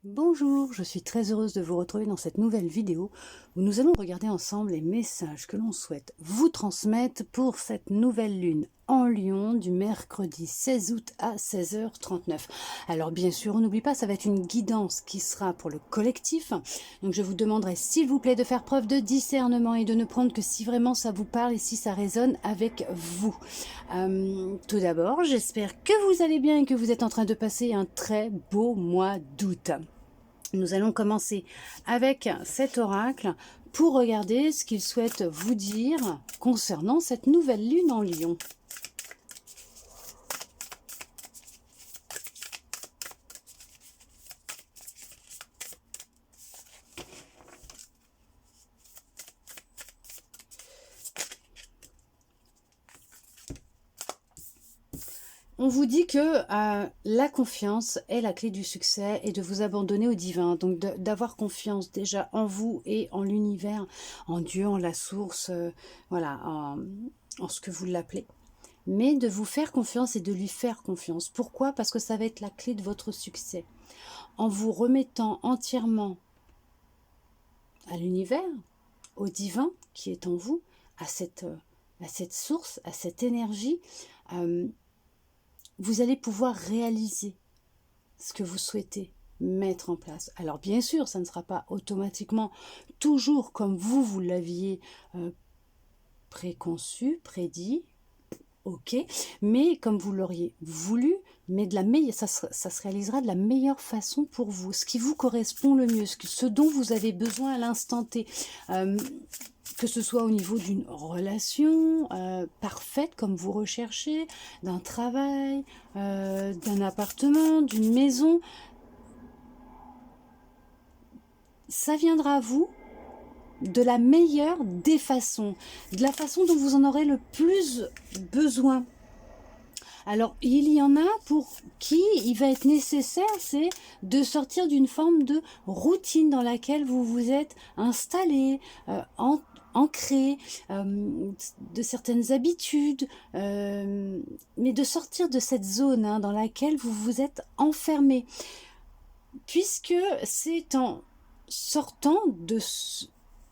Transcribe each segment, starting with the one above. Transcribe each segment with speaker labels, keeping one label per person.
Speaker 1: Bonjour, je suis très heureuse de vous retrouver dans cette nouvelle vidéo où nous allons regarder ensemble les messages que l'on souhaite vous transmettre pour cette nouvelle lune en Lion du mercredi 16 août à 16h39. Alors bien sûr, on n'oublie pas, ça va être une guidance qui sera pour le collectif. Donc je vous demanderai s'il vous plaît de faire preuve de discernement et de ne prendre que si vraiment ça vous parle et si ça résonne avec vous. Tout d'abord, j'espère que vous allez bien et que vous êtes en train de passer un très beau mois d'août. Nous allons commencer avec cet oracle pour regarder ce qu'il souhaite vous dire concernant cette nouvelle lune en Lion. On vous dit que la confiance est la clé du succès et de vous abandonner au divin. Donc d'avoir confiance déjà en vous et en l'univers, en Dieu, en la source, voilà, en ce que vous l'appelez. Mais de vous faire confiance et de lui faire confiance. Pourquoi? Parce que ça va être la clé de votre succès. En vous remettant entièrement à l'univers, au divin qui est en vous, à cette source, à cette énergie, vous allez pouvoir réaliser ce que vous souhaitez mettre en place. Alors bien sûr, ça ne sera pas automatiquement toujours comme vous l'aviez préconçu, prédit, ok, mais comme vous l'auriez voulu, mais de la meilleure, ça se réalisera de la meilleure façon pour vous, ce qui vous correspond le mieux, ce dont vous avez besoin à l'instant T. Que ce soit au niveau d'une relation parfaite comme vous recherchez, d'un travail, d'un appartement, d'une maison, ça viendra à vous de la meilleure des façons, de la façon dont vous en aurez le plus besoin. Alors, il y en a pour qui il va être nécessaire, c'est de sortir d'une forme de routine dans laquelle vous vous êtes installé, ancré, de certaines habitudes, mais de sortir de cette zone dans laquelle vous vous êtes enfermé. Puisque c'est en sortant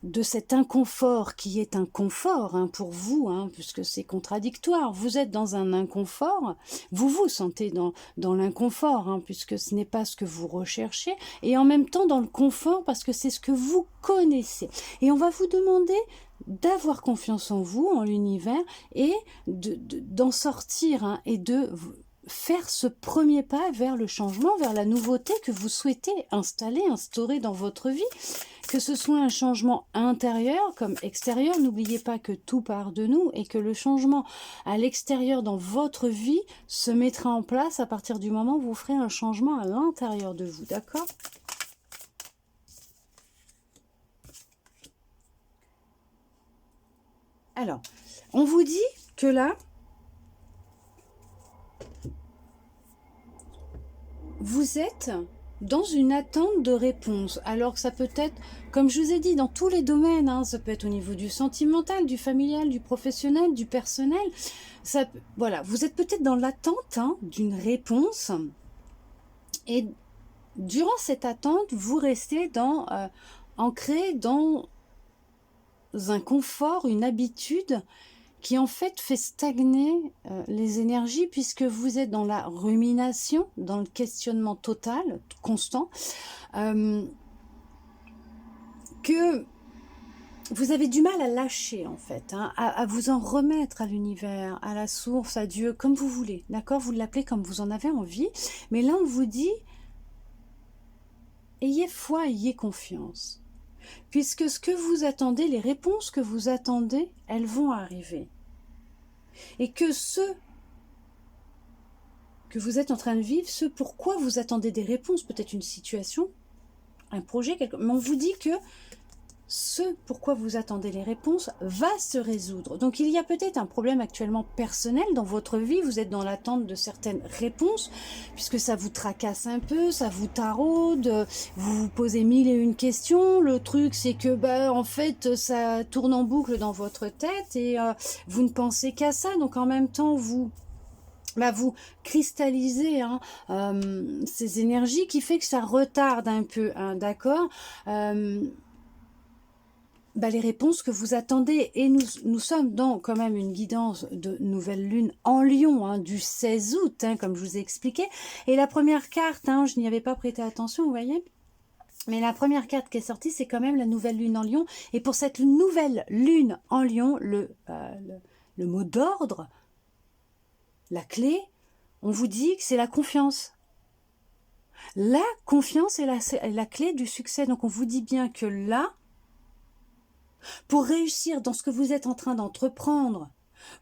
Speaker 1: de cet inconfort qui est un confort pour vous, puisque c'est contradictoire. Vous êtes dans un inconfort, vous vous sentez dans l'inconfort, puisque ce n'est pas ce que vous recherchez, et en même temps dans le confort, parce que c'est ce que vous connaissez. Et on va vous demander d'avoir confiance en vous, en l'univers, et d'en sortir et de faire ce premier pas vers le changement, vers la nouveauté que vous souhaitez instaurer dans votre vie. Que ce soit un changement intérieur comme extérieur, n'oubliez pas que tout part de nous et que le changement à l'extérieur dans votre vie se mettra en place à partir du moment où vous ferez un changement à l'intérieur de vous, d'accord ? Alors, on vous dit que là, vous êtes dans une attente de réponse, alors que ça peut être, comme je vous ai dit, dans tous les domaines, ça peut être au niveau du sentimental, du familial, du professionnel, du personnel, voilà, vous êtes peut-être dans l'attente d'une réponse, et durant cette attente, vous restez ancré dans un confort, une habitude, qui en fait stagner les énergies, puisque vous êtes dans la rumination, dans le questionnement total, constant, que vous avez du mal à lâcher en fait, à vous en remettre à l'univers, à la source, à Dieu, comme vous voulez, d'accord? Vous l'appelez comme vous en avez envie, mais là on vous dit, ayez foi, ayez confiance. Puisque ce que vous attendez, les réponses que vous attendez, elles vont arriver. Et que ce que vous êtes en train de vivre, ce pourquoi vous attendez des réponses, peut-être une situation, un projet, mais on vous dit que ce pourquoi vous attendez les réponses va se résoudre. Donc il y a peut-être un problème actuellement personnel dans votre vie, vous êtes dans l'attente de certaines réponses, puisque ça vous tracasse un peu, ça vous taraude, vous vous posez mille et une questions. Le truc c'est que en fait ça tourne en boucle dans votre tête et vous ne pensez qu'à ça, donc en même temps vous bah, vous cristallisez ces énergies qui fait que ça retarde un peu, hein, d'accord, bah, les réponses que vous attendez. Et nous sommes dans quand même une guidance de nouvelle lune en Lion, hein, du 16 août, hein, comme je vous ai expliqué. Et la première carte, hein, je n'y avais pas prêté attention, vous voyez, mais la première carte qui est sortie, c'est quand même la nouvelle lune en Lion. Et pour cette nouvelle lune en Lion, le mot d'ordre, la clé, on vous dit que c'est la confiance. La confiance est la clé du succès. Donc on vous dit bien que là, pour réussir dans ce que vous êtes en train d'entreprendre,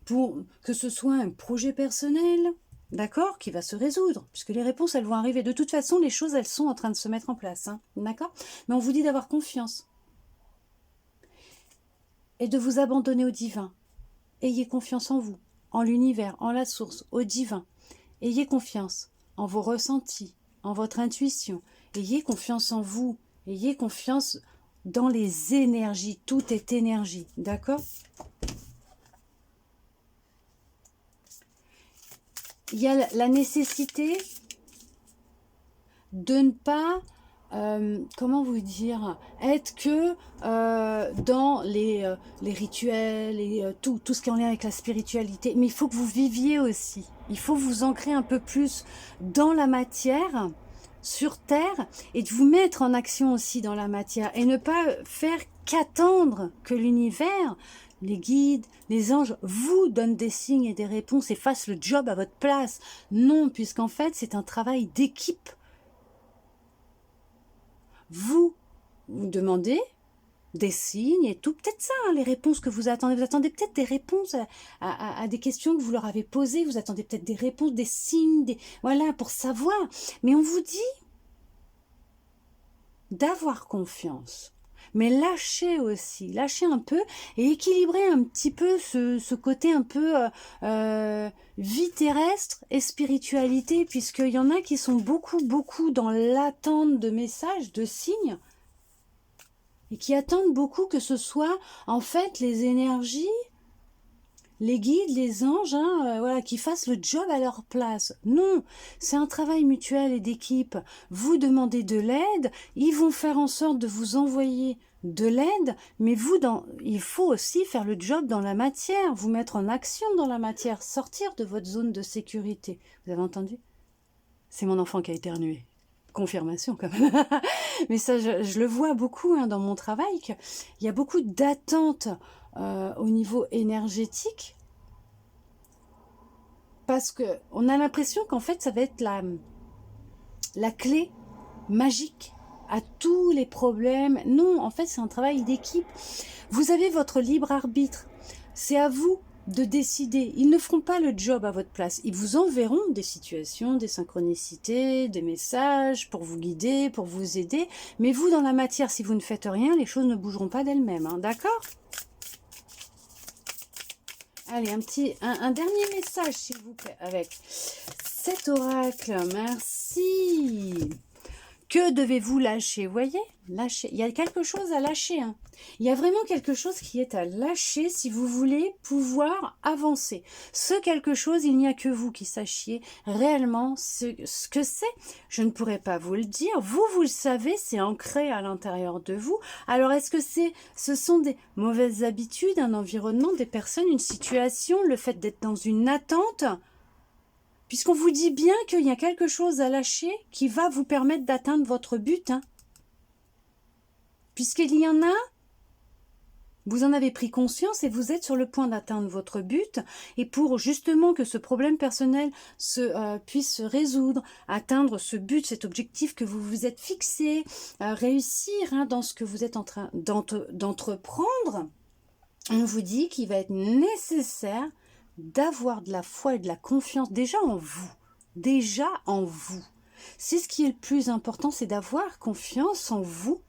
Speaker 1: pour que ce soit un projet personnel, d'accord, qui va se résoudre, puisque les réponses, elles vont arriver. De toute façon, les choses, elles sont en train de se mettre en place, hein, d'accord. Mais on vous dit d'avoir confiance et de vous abandonner au divin. Ayez confiance en vous, en l'univers, en la source, au divin. Ayez confiance en vos ressentis, en votre intuition. Ayez confiance en vous. Ayez confiance dans les énergies. Tout est énergie, d'accord? Il y a la nécessité de ne pas, comment vous dire, être que dans les rituels et tout ce qui est en lien avec la spiritualité. Mais il faut que vous viviez aussi. Il faut vous ancrer un peu plus dans la matière, sur Terre, et de vous mettre en action aussi dans la matière. Et ne pas faire qu'attendre que l'univers, les guides, les anges vous donnent des signes et des réponses et fassent le job à votre place. Non, puisqu'en fait, c'est un travail d'équipe. Vous demandez des signes et tout, peut-être ça, hein, les réponses que vous attendez peut-être des réponses à des questions que vous leur avez posées, vous attendez peut-être des réponses, des signes, voilà, pour savoir. Mais on vous dit d'avoir confiance, mais lâchez aussi, lâchez un peu et équilibrer un petit peu ce côté un peu vie terrestre et spiritualité, puisqu'il y en a qui sont beaucoup dans l'attente de messages, de signes, et qui attendent beaucoup que ce soit en fait les énergies, les guides, les anges, hein, voilà, qui fassent le job à leur place. Non, c'est un travail mutuel et d'équipe. Vous demandez de l'aide, ils vont faire en sorte de vous envoyer de l'aide, mais il faut aussi faire le job dans la matière, vous mettre en action dans la matière, sortir de votre zone de sécurité. Vous avez entendu? C'est mon enfant qui a éternué. Confirmation quand même. Mais ça, je le vois beaucoup, hein, dans mon travail, qu'il y a beaucoup d'attentes au niveau énergétique, parce qu'on a l'impression qu'en fait, ça va être la clé magique à tous les problèmes. Non, en fait, c'est un travail d'équipe. Vous avez votre libre arbitre. C'est à vous de décider. Ils ne feront pas le job à votre place. Ils vous enverront des situations, des synchronicités, des messages pour vous guider, pour vous aider. Mais vous, dans la matière, si vous ne faites rien, les choses ne bougeront pas d'elles-mêmes, hein, d'accord? Allez, un dernier message, s'il vous plaît, avec cet oracle. Merci. Que devez-vous lâcher? Vous voyez? Lâcher. Il y a quelque chose à lâcher, hein. Il y a vraiment quelque chose qui est à lâcher si vous voulez pouvoir avancer. Ce quelque chose, il n'y a que vous qui sachiez réellement ce que c'est. Je ne pourrais pas vous le dire. Vous le savez, c'est ancré à l'intérieur de vous. Alors, est-ce que ce sont des mauvaises habitudes, un environnement, des personnes, une situation, le fait d'être dans une attente? Puisqu'on vous dit bien qu'il y a quelque chose à lâcher qui va vous permettre d'atteindre votre but, hein. Puisqu'il y en a, vous en avez pris conscience et vous êtes sur le point d'atteindre votre but. Et pour justement que ce problème personnel puisse se résoudre, atteindre ce but, cet objectif que vous vous êtes fixé, réussir, hein, dans ce que vous êtes en train d'entreprendre, on vous dit qu'il va être nécessaire d'avoir de la foi et de la confiance déjà en vous. Déjà en vous. C'est ce qui est le plus important, c'est d'avoir confiance en vous.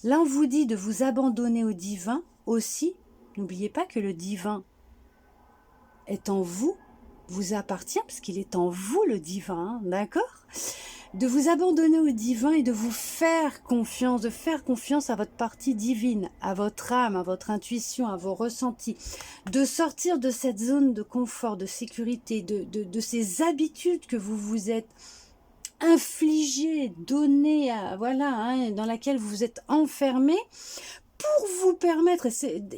Speaker 1: Là, on vous dit de vous abandonner au divin aussi. N'oubliez pas que le divin est en vous. vous appartient, parce qu'il est en vous le divin, d'accord? De vous abandonner au divin et de vous faire confiance, de faire confiance à votre partie divine, à votre âme, à votre intuition, à vos ressentis, de sortir de cette zone de confort, de sécurité, de ces habitudes que vous vous êtes infligées, données, voilà, hein, dans laquelle vous vous êtes enfermé, pour vous permettre,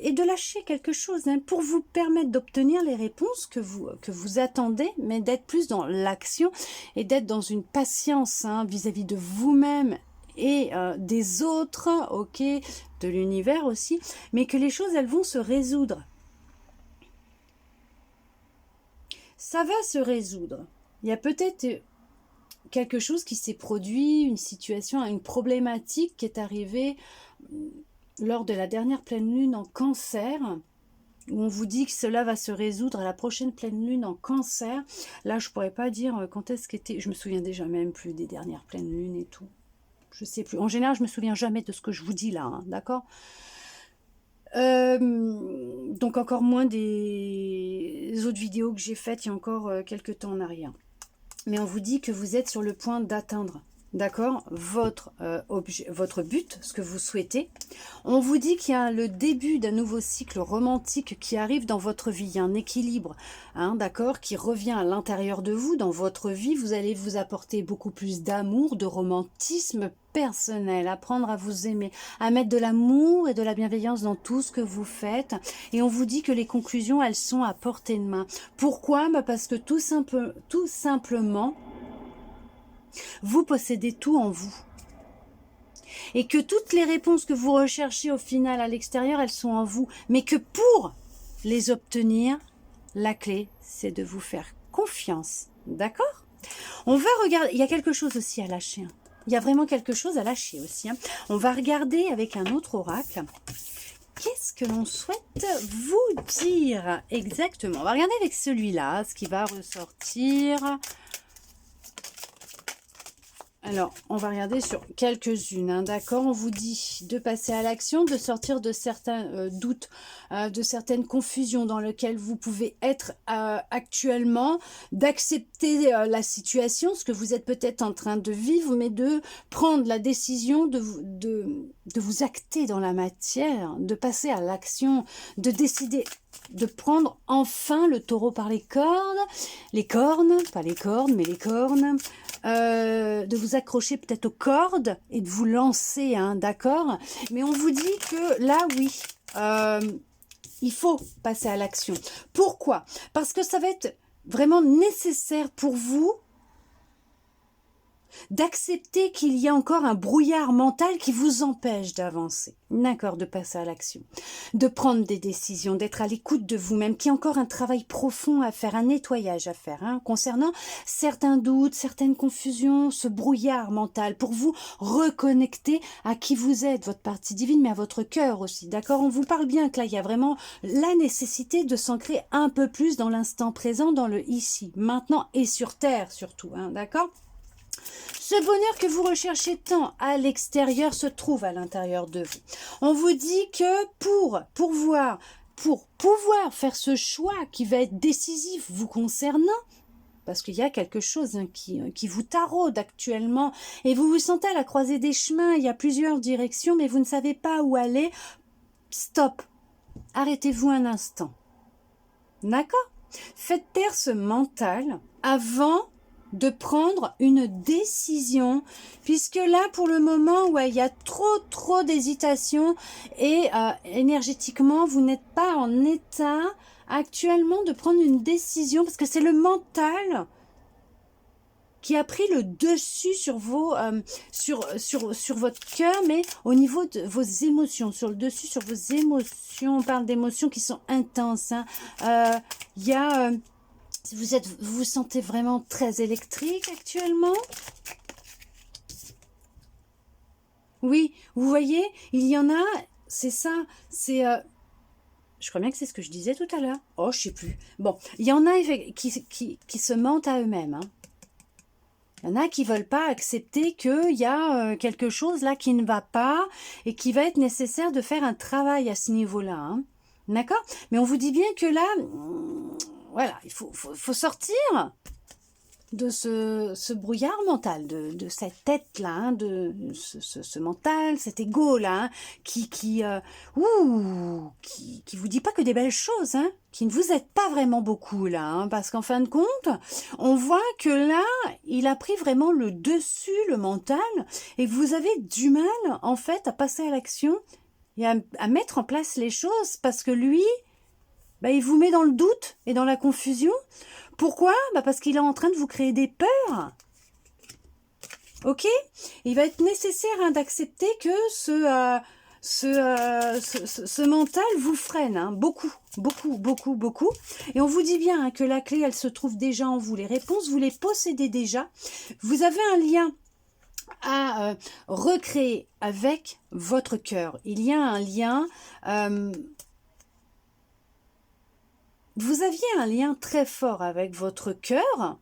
Speaker 1: et de lâcher quelque chose, hein, pour vous permettre d'obtenir les réponses que vous attendez, mais d'être plus dans l'action et d'être dans une patience, hein, vis-à-vis de vous-même et des autres, ok, de l'univers aussi, mais que les choses, elles vont se résoudre. Ça va se résoudre. Il y a peut-être quelque chose qui s'est produit, une situation, une problématique qui est arrivée lors de la dernière pleine lune en Cancer, où on vous dit que cela va se résoudre à la prochaine pleine lune en Cancer. Là, je pourrais pas dire quand est-ce qu'était. Je me souviens déjà même plus des dernières pleines lunes et tout. Je sais plus. En général, je me souviens jamais de ce que je vous dis là, hein, d'accord? Donc encore moins des autres vidéos que j'ai faites il y a encore quelques temps en arrière. Mais on vous dit que vous êtes sur le point d'atteindre, d'accord, votre but, ce que vous souhaitez. On vous dit qu'il y a le début d'un nouveau cycle romantique qui arrive dans votre vie. Il y a un équilibre, hein, d'accord, qui revient à l'intérieur de vous. Dans votre vie, vous allez vous apporter beaucoup plus d'amour, de romantisme personnel, apprendre à vous aimer, à mettre de l'amour et de la bienveillance dans tout ce que vous faites. Et on vous dit que les conclusions, elles sont à portée de main. Pourquoi? Parce que tout simplement, vous possédez tout en vous. Et que toutes les réponses que vous recherchez au final à l'extérieur, elles sont en vous. Mais que pour les obtenir, la clé, c'est de vous faire confiance. D'accord? On va regarder, il y a quelque chose aussi à lâcher. Hein. Il y a vraiment quelque chose à lâcher aussi. Hein. On va regarder avec un autre oracle. Qu'est-ce que l'on souhaite vous dire exactement? On va regarder avec celui-là, ce qui va ressortir. Alors, on va regarder sur quelques-unes, hein, d'accord? On vous dit de passer à l'action, de sortir de certains doutes, de certaines confusions dans lesquelles vous pouvez être actuellement, d'accepter la situation, ce que vous êtes peut-être en train de vivre, mais de prendre la décision de vous acter dans la matière, de passer à l'action, de décider de prendre enfin le taureau par les cornes, pas les cornes, mais les cornes, de vous accrocher peut-être aux cordes et de vous lancer, hein, d'accord? Mais on vous dit que là, oui, il faut passer à l'action. Pourquoi? Parce que ça va être vraiment nécessaire pour vous d'accepter qu'il y a encore un brouillard mental qui vous empêche d'avancer, d'accord, de passer à l'action, de prendre des décisions, d'être à l'écoute de vous-même, qu'il y a encore un travail profond à faire, un nettoyage à faire, hein, concernant certains doutes, certaines confusions, ce brouillard mental, pour vous reconnecter à qui vous êtes, votre partie divine, mais à votre cœur aussi, d'accord? On vous parle bien que là, il y a vraiment la nécessité de s'ancrer un peu plus dans l'instant présent, dans le ici, maintenant et sur Terre surtout, hein, d'accord? Ce bonheur que vous recherchez tant à l'extérieur se trouve à l'intérieur de vous. On vous dit que pour pouvoir faire ce choix qui va être décisif vous concernant, parce qu'il y a quelque chose, hein, qui vous taraude actuellement, et vous vous sentez à la croisée des chemins, il y a plusieurs directions, mais vous ne savez pas où aller. Stop, arrêtez-vous un instant. D'accord? Faites taire ce mental avant de prendre une décision, puisque là, pour le moment, ouais, il y a trop d'hésitation et énergétiquement, vous n'êtes pas en état actuellement de prendre une décision, parce que c'est le mental qui a pris le dessus sur sur votre cœur, mais au niveau de vos émotions, sur le dessus sur vos émotions. On parle d'émotions qui sont intenses, hein. Il y a vous vous sentez vraiment très électrique actuellement? Oui, vous voyez, il y en a, c'est ça, c'est... je crois bien que c'est ce que je disais tout à l'heure. Oh, je sais plus. Bon, il y en a qui se mentent à eux-mêmes. Hein. Il y en a qui veulent pas accepter qu'il y a quelque chose là qui ne va pas et qui va être nécessaire de faire un travail à ce niveau-là. Hein. D'accord? Mais on vous dit bien que là... voilà, il faut sortir de ce brouillard mental, de cette tête-là, hein, de ce mental, cet ego-là, hein, qui vous dit pas que des belles choses, hein, qui ne vous aide pas vraiment beaucoup, là, hein, parce qu'en fin de compte, on voit que là, il a pris vraiment le dessus, le mental, et vous avez du mal, en fait, à passer à l'action et à mettre en place les choses, parce que lui, bah, il vous met dans le doute et dans la confusion. Pourquoi? Bah parce qu'il est en train de vous créer des peurs. Ok? Il va être nécessaire, hein, d'accepter que ce mental vous freine, hein, beaucoup, beaucoup, beaucoup, beaucoup. Et on vous dit bien, hein, que la clé, elle se trouve déjà en vous. Les réponses, vous les possédez déjà. Vous avez un lien à recréer avec votre cœur. Il y a un lien... vous aviez un lien très fort avec votre cœur.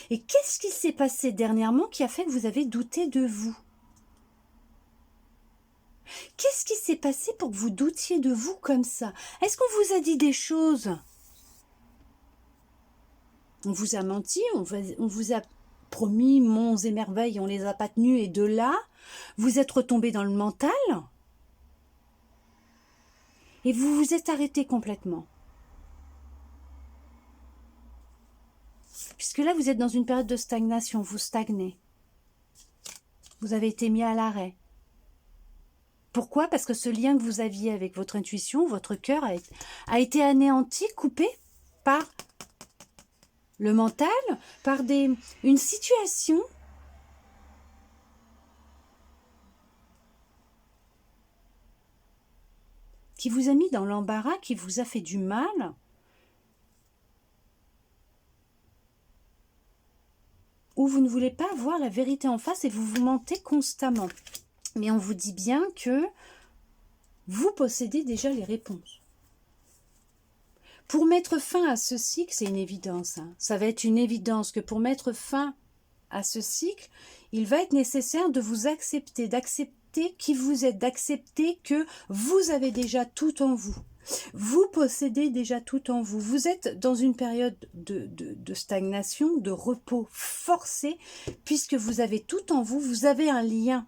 Speaker 1: Et qu'est-ce qui s'est passé dernièrement qui a fait que vous avez douté de vous? Qu'est-ce qui s'est passé pour que vous doutiez de vous comme ça? Est-ce qu'on vous a dit des choses? On vous a menti, on vous a promis monts et merveilles, on les a pas tenus, et de là, vous êtes retombé dans le mental et vous vous êtes arrêté complètement. Puisque là, vous êtes dans une période de stagnation, vous stagnez. Vous avez été mis à l'arrêt. Pourquoi? Parce que ce lien que vous aviez avec votre intuition, votre cœur, a été anéanti, coupé par le mental, par une situation qui vous a mis dans l'embarras, qui vous a fait du mal, où vous ne voulez pas voir la vérité en face et vous vous mentez constamment. Mais on vous dit bien que vous possédez déjà les réponses. Pour mettre fin à ce cycle, c'est une évidence, hein. Ça va être une évidence que pour mettre fin à ce cycle, il va être nécessaire de vous accepter, d'accepter qui vous êtes, d'accepter que vous avez déjà tout en vous. Vous possédez déjà tout en vous. Vous êtes dans une période de stagnation, de repos forcé, puisque vous avez tout en vous, vous avez un lien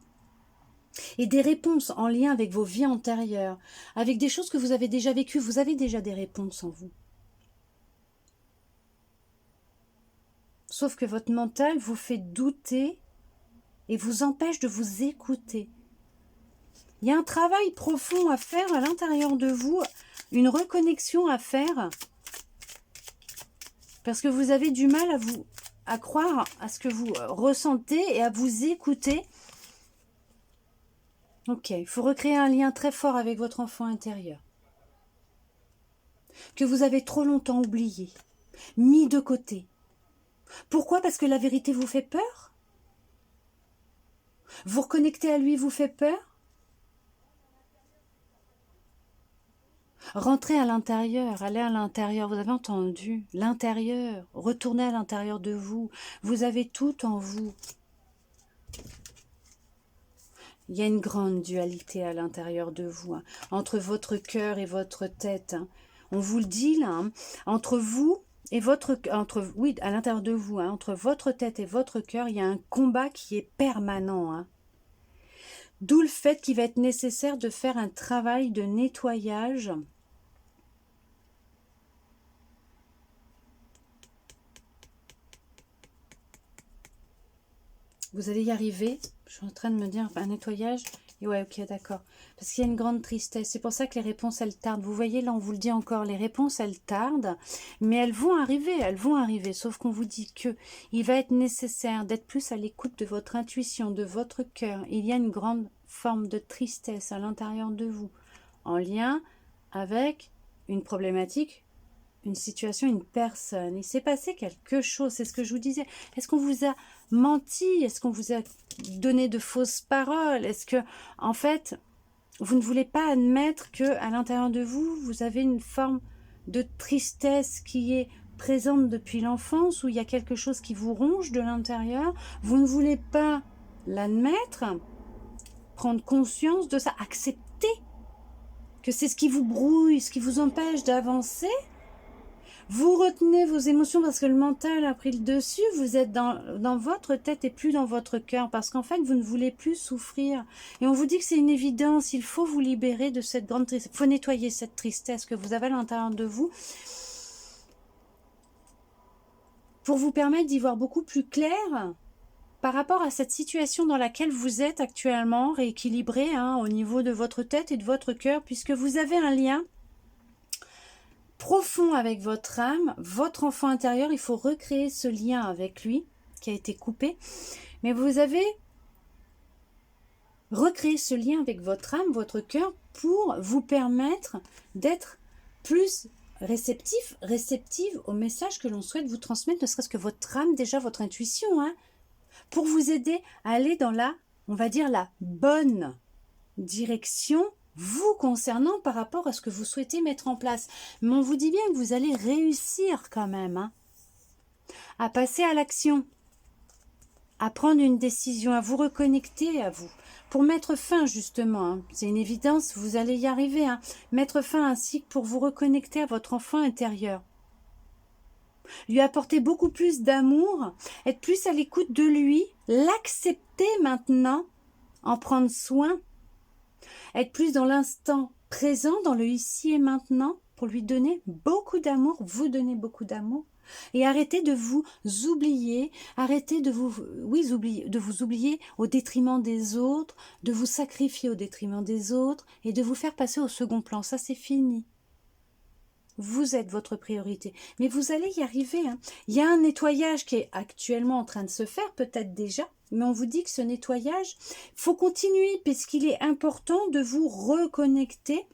Speaker 1: et des réponses en lien avec vos vies antérieures, avec des choses que vous avez déjà vécues, vous avez déjà des réponses en vous. Sauf que votre mental vous fait douter et vous empêche de vous écouter. Il y a un travail profond à faire à l'intérieur de vous, une reconnexion à faire, parce que vous avez du mal à croire à ce que vous ressentez et à vous écouter. Ok, il faut recréer un lien très fort avec votre enfant intérieur, que vous avez trop longtemps oublié, mis de côté. Pourquoi? Parce que la vérité vous fait peur? Vous reconnecter à lui vous fait peur? Rentrez à l'intérieur, allez à l'intérieur, vous avez entendu? L'intérieur, retournez à l'intérieur de vous. Vous avez tout en vous. Il y a une grande dualité à l'intérieur de vous, hein, entre votre cœur et votre tête. Hein. On vous le dit là, hein, entre vous et oui, à l'intérieur de vous, hein, entre votre tête et votre cœur, il y a un combat qui est permanent. Hein. D'où le fait qu'il va être nécessaire de faire un travail de nettoyage. Vous allez y arriver. Je suis en train de me dire un nettoyage. Et ouais, ok, d'accord. Parce qu'il y a une grande tristesse. C'est pour ça que les réponses, elles tardent. Vous voyez, là, on vous le dit encore, les réponses, elles tardent. Mais elles vont arriver, elles vont arriver. Sauf qu'on vous dit que il va être nécessaire d'être plus à l'écoute de votre intuition, de votre cœur. Il y a une grande forme de tristesse à l'intérieur de vous, en lien avec une problématique, une situation, une personne. Il s'est passé quelque chose, c'est ce que je vous disais. Est-ce qu'on vous a menti? Est-ce qu'on vous a donné de fausses paroles? Est-ce que, en fait, vous ne voulez pas admettre que à l'intérieur de vous, vous avez une forme de tristesse qui est présente depuis l'enfance, où il y a quelque chose qui vous ronge de l'intérieur? Vous ne voulez pas l'admettre, prendre conscience de ça, accepter que c'est ce qui vous brouille, ce qui vous empêche d'avancer? Vous retenez vos émotions parce que le mental a pris le dessus. Vous êtes dans votre tête et plus dans votre cœur parce qu'en fait, vous ne voulez plus souffrir. Et on vous dit que c'est une évidence. Il faut vous libérer de cette grande tristesse. Il faut nettoyer cette tristesse que vous avez à l'intérieur de vous pour vous permettre d'y voir beaucoup plus clair par rapport à cette situation dans laquelle vous êtes actuellement, rééquilibré au niveau de votre tête et de votre cœur, puisque vous avez un lien profond avec votre âme, votre enfant intérieur. Il faut recréer ce lien avec lui qui a été coupé, mais vous avez recréé ce lien avec votre âme, votre cœur, pour vous permettre d'être plus réceptive au message que l'on souhaite vous transmettre, ne serait-ce que votre âme, déjà votre intuition, pour vous aider à aller dans la, on va dire, la bonne direction vous concernant par rapport à ce que vous souhaitez mettre en place. Mais on vous dit bien que vous allez réussir quand même à passer à l'action, à prendre une décision, à vous reconnecter à vous, pour mettre fin justement, c'est une évidence, vous allez y arriver, mettre fin à un cycle pour vous reconnecter à votre enfant intérieur. Lui apporter beaucoup plus d'amour, être plus à l'écoute de lui, l'accepter maintenant, en prendre soin, être plus dans l'instant présent, dans le ici et maintenant, pour lui donner beaucoup d'amour, vous donner beaucoup d'amour, et arrêter de vous oublier, arrêter de vous, de vous oublier au détriment des autres, de vous sacrifier au détriment des autres, et de vous faire passer au second plan. Ça, c'est fini. Vous êtes votre priorité, mais vous allez y arriver. Il y a un nettoyage qui est actuellement en train de se faire, peut-être déjà, mais on vous dit que ce nettoyage, faut continuer puisqu'il est important de vous reconnecter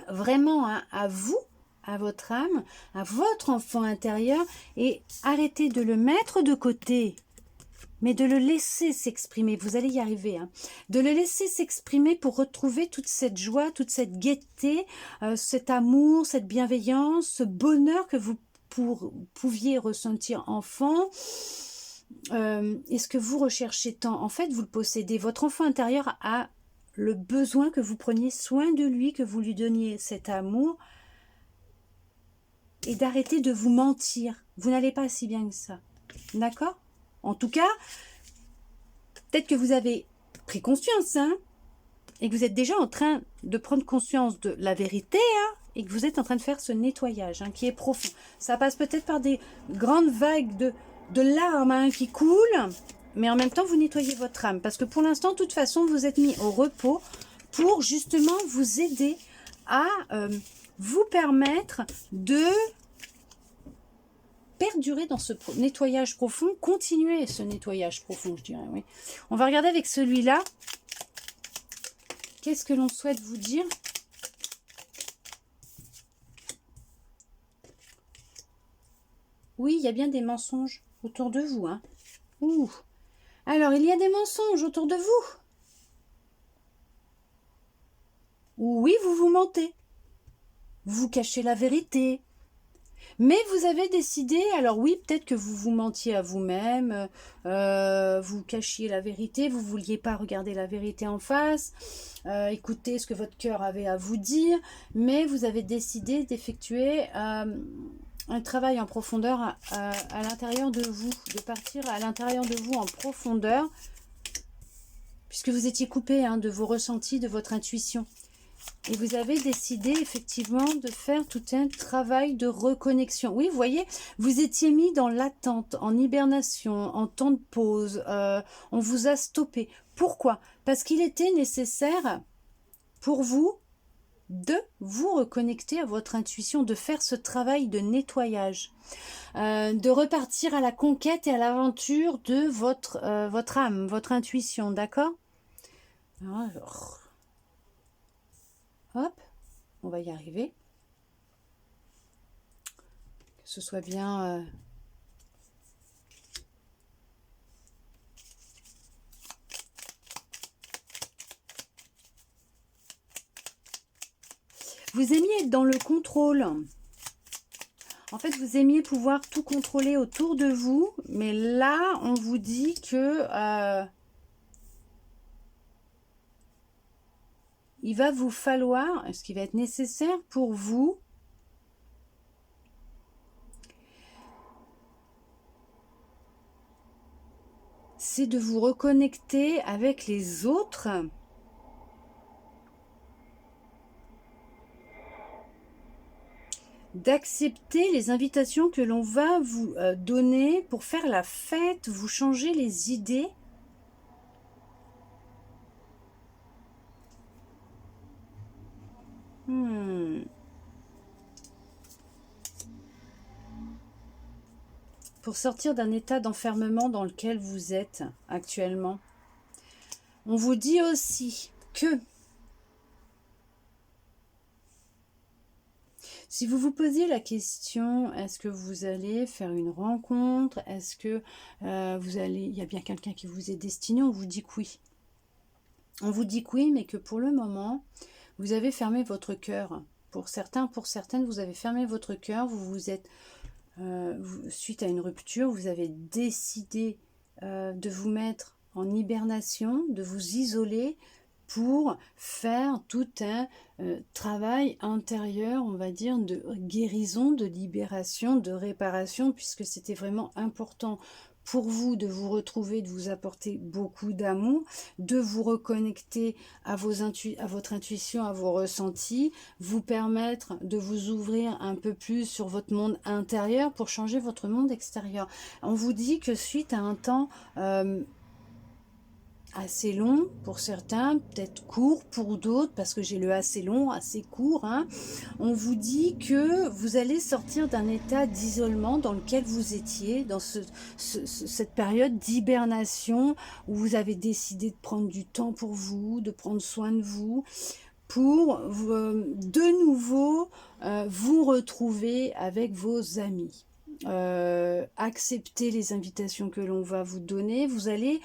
Speaker 1: vraiment à vous, à votre âme, à votre enfant intérieur et arrêter de le mettre de côté, mais de le laisser s'exprimer. Vous allez y arriver. De le laisser s'exprimer pour retrouver toute cette joie, toute cette gaieté, cet amour, cette bienveillance, ce bonheur que vous pouviez ressentir enfant. Est-ce que vous recherchez tant? En fait, vous le possédez. Votre enfant intérieur a le besoin que vous preniez soin de lui, que vous lui donniez cet amour et d'arrêter de vous mentir. Vous n'allez pas si bien que ça. D'accord? En tout cas, peut-être que vous avez pris conscience, et que vous êtes déjà en train de prendre conscience de la vérité, et que vous êtes en train de faire ce nettoyage, qui est profond. Ça passe peut-être par des grandes vagues de larmes qui coulent, mais en même temps, vous nettoyez votre âme. Parce que pour l'instant, de toute façon, vous êtes mis au repos pour justement vous aider à vous permettre de perdurer dans ce nettoyage profond, continuer ce nettoyage profond, je dirais, oui. On va regarder avec celui-là. Qu'est-ce que l'on souhaite vous dire? Oui, il y a bien des mensonges autour de vous, Ouh. Alors, il y a des mensonges autour de vous. Oui, vous vous mentez. Vous cachez la vérité. Mais vous avez décidé, alors oui, peut-être que vous vous mentiez à vous-même, vous cachiez la vérité, vous ne vouliez pas regarder la vérité en face, écouter ce que votre cœur avait à vous dire, mais vous avez décidé d'effectuer un travail en profondeur à l'intérieur de vous, de partir à l'intérieur de vous en profondeur, puisque vous étiez coupé de vos ressentis, de votre intuition. Et vous avez décidé effectivement de faire tout un travail de reconnexion. Oui, vous voyez, vous étiez mis dans l'attente, en hibernation, en temps de pause. On vous a stoppé. Pourquoi? Parce qu'il était nécessaire pour vous de vous reconnecter à votre intuition, de faire ce travail de nettoyage, de repartir à la conquête et à l'aventure de votre âme, votre intuition, d'accord? Alors... Hop, on va y arriver. Que ce soit bien... Vous aimiez être dans le contrôle. En fait, vous aimiez pouvoir tout contrôler autour de vous. Mais là, on vous dit que... il va vous falloir, ce qui va être nécessaire pour vous, c'est de vous reconnecter avec les autres. D'accepter les invitations que l'on va vous donner pour faire la fête, vous changer les idées. Pour sortir d'un état d'enfermement dans lequel vous êtes actuellement. On vous dit aussi que si vous vous posiez la question, est-ce que vous allez faire une rencontre? Est-ce que il y a bien quelqu'un qui vous est destiné? On vous dit que oui. On vous dit que oui, mais que pour le moment, vous avez fermé votre cœur. Pour certains, pour certaines, vous avez fermé votre cœur, vous vous êtes, suite à une rupture, vous avez décidé de vous mettre en hibernation, de vous isoler, pour faire tout un travail intérieur, on va dire, de guérison, de libération, de réparation, puisque c'était vraiment important pour vous de vous retrouver, de vous apporter beaucoup d'amour, de vous reconnecter à votre intuition, à vos ressentis, vous permettre de vous ouvrir un peu plus sur votre monde intérieur pour changer votre monde extérieur. On vous dit que suite à un temps assez long pour certains, peut-être court pour d'autres, parce que j'ai le assez long, assez court, hein. On vous dit que vous allez sortir d'un état d'isolement dans lequel vous étiez, dans cette période d'hibernation où vous avez décidé de prendre du temps pour vous, de prendre soin de vous, pour de nouveau vous retrouver avec vos amis. Acceptez les invitations que l'on va vous donner, vous allez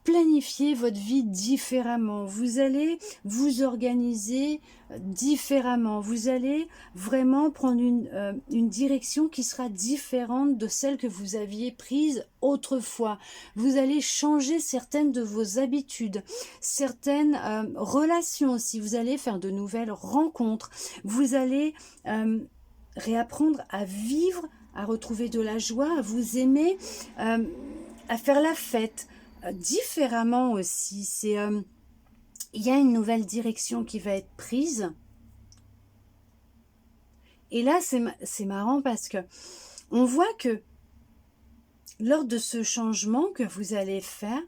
Speaker 1: planifier votre vie différemment, vous allez vous organiser différemment, vous allez vraiment prendre une direction qui sera différente de celle que vous aviez prise autrefois. Vous allez changer certaines de vos habitudes, certaines relations aussi, vous allez faire de nouvelles rencontres, vous allez réapprendre à vivre, à retrouver de la joie, à vous aimer, à faire la fête, différemment aussi. Il y a une nouvelle direction qui va être prise. Et là, c'est marrant parce que on voit que lors de ce changement que vous allez faire,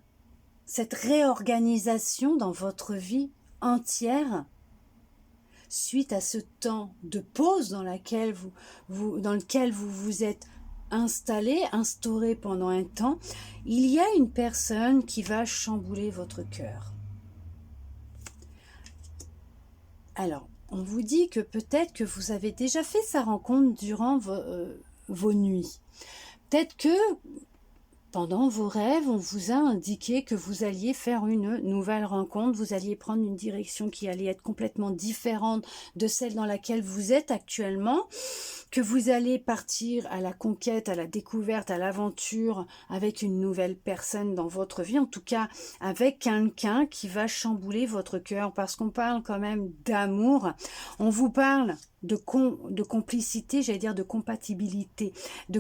Speaker 1: cette réorganisation dans votre vie entière, suite à ce temps de pause dans lequel vous vous êtes instauré pendant un temps, il y a une personne qui va chambouler votre cœur. Alors, on vous dit que peut-être que vous avez déjà fait sa rencontre durant vos nuits. Peut-être que pendant vos rêves, on vous a indiqué que vous alliez faire une nouvelle rencontre, vous alliez prendre une direction qui allait être complètement différente de celle dans laquelle vous êtes actuellement, que vous allez partir à la conquête, à la découverte, à l'aventure avec une nouvelle personne dans votre vie, en tout cas avec quelqu'un qui va chambouler votre cœur, parce qu'on parle quand même d'amour, on vous parle de complicité, j'allais dire de compatibilité, de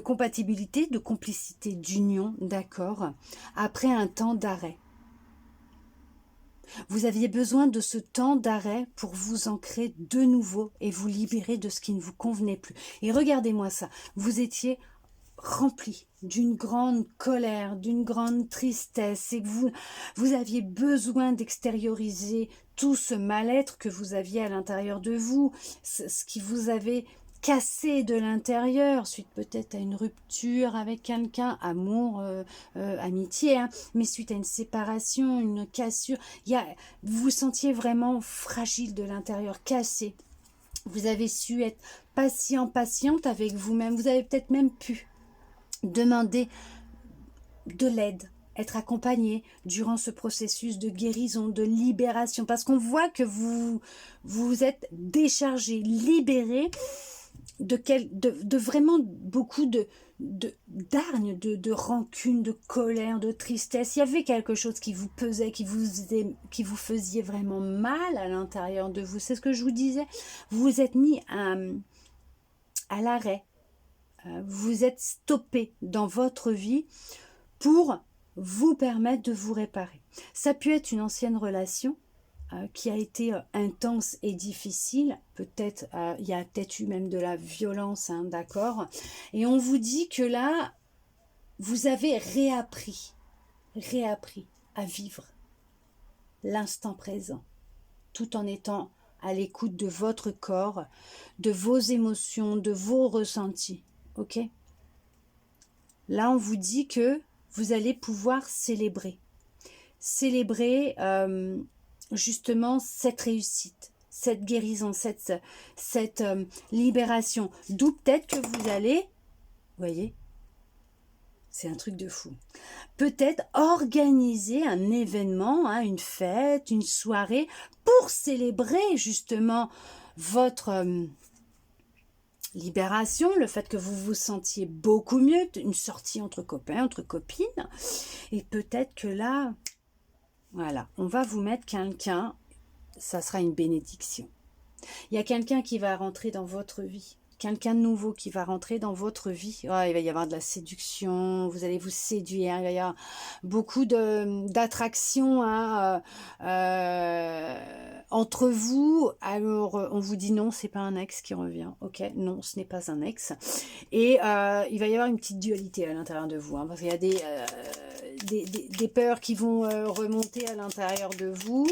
Speaker 1: complicité, d'union, d'accord, après un temps d'arrêt. Vous aviez besoin de ce temps d'arrêt pour vous ancrer de nouveau et vous libérer de ce qui ne vous convenait plus. Et regardez-moi ça, vous étiez rempli d'une grande colère, d'une grande tristesse, et que vous aviez besoin d'extérioriser tout ce mal-être que vous aviez à l'intérieur de vous, ce qui vous avait cassé de l'intérieur, suite peut-être à une rupture avec quelqu'un, amour, amitié, hein, mais suite à une séparation, une cassure, vous vous sentiez vraiment fragile de l'intérieur, cassé. Vous avez su être patiente avec vous-même, vous avez peut-être même pu demander de l'aide, être accompagné durant ce processus de guérison, de libération, parce qu'on voit que vous êtes déchargé, libéré de vraiment beaucoup d'hargne, de rancune, de colère, de tristesse. Il y avait quelque chose qui vous pesait, qui vous faisait vraiment mal à l'intérieur de vous. C'est ce que je vous disais. Vous vous êtes mis à l'arrêt. Vous êtes stoppé dans votre vie pour vous permettre de vous réparer. Ça peut être une ancienne relation qui a été intense et difficile, peut-être il y a peut-être eu même de la violence, hein, d'accord, et on vous dit que là, vous avez réappris à vivre l'instant présent, tout en étant à l'écoute de votre corps, de vos émotions, de vos ressentis, ok? Là, on vous dit que vous allez pouvoir célébrer justement cette réussite, cette guérison, cette libération. D'où peut-être que vous allez, vous voyez, c'est un truc de fou, peut-être organiser un événement, hein, une fête, une soirée, pour célébrer justement votre libération, le fait que vous vous sentiez beaucoup mieux, une sortie entre copains, entre copines, et peut-être que là, voilà, on va vous mettre quelqu'un, ça sera une bénédiction. Il y a quelqu'un qui va rentrer dans votre vie, quelqu'un de nouveau qui va rentrer dans votre vie. Oh, il va y avoir de la séduction, vous allez vous séduire, il va y avoir beaucoup d'attraction, hein, entre vous. Alors, on vous dit non, c'est pas un ex qui revient. Ok, non, ce n'est pas un ex. Et il va y avoir une petite dualité à l'intérieur de vous, hein, parce qu'il y a des peurs qui vont remonter à l'intérieur de vous.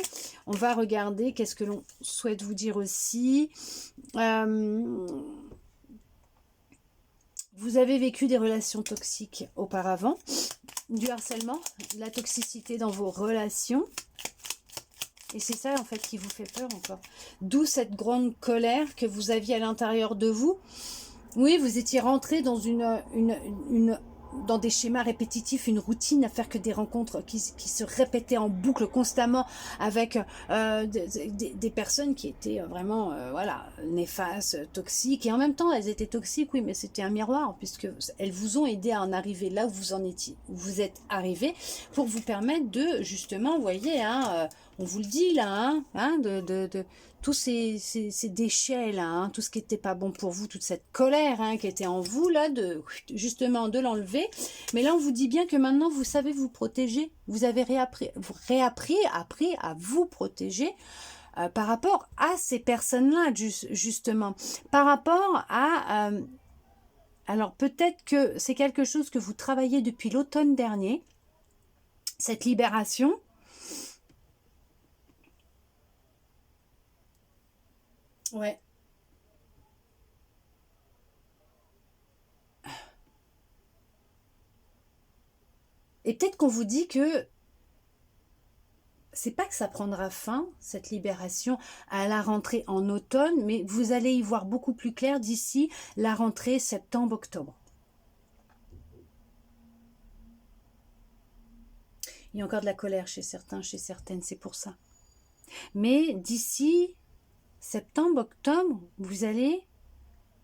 Speaker 1: On va regarder qu'est-ce que l'on souhaite vous dire aussi. Vous avez vécu des relations toxiques auparavant, du harcèlement, de la toxicité dans vos relations. Et c'est ça en fait qui vous fait peur encore. D'où cette grande colère que vous aviez à l'intérieur de vous. Oui, vous étiez rentré dans dans des schémas répétitifs, une routine, à faire que des rencontres qui se répétaient en boucle constamment avec des personnes qui étaient vraiment voilà, néfastes, toxiques, et en même temps elles étaient toxiques, oui, mais c'était un miroir, puisque elles vous ont aidé à en arriver là où vous en étiez, où vous êtes arrivé, pour vous permettre de justement, vous voyez, hein, on vous le dit là, hein, de tous ces déchets là, hein, tout ce qui n'était pas bon pour vous, toute cette colère, hein, qui était en vous là, justement de l'enlever. Mais là on vous dit bien que maintenant vous savez vous protéger, vous avez appris à vous protéger par rapport à ces personnes là, justement, par rapport à alors peut-être que c'est quelque chose que vous travaillez depuis l'automne dernier, cette libération. Ouais. Et peut-être qu'on vous dit que c'est pas que ça prendra fin, cette libération, à la rentrée en automne, mais vous allez y voir beaucoup plus clair d'ici la rentrée septembre-octobre. Il y a encore de la colère chez certains, chez certaines, c'est pour ça. Mais d'ici septembre-octobre, vous allez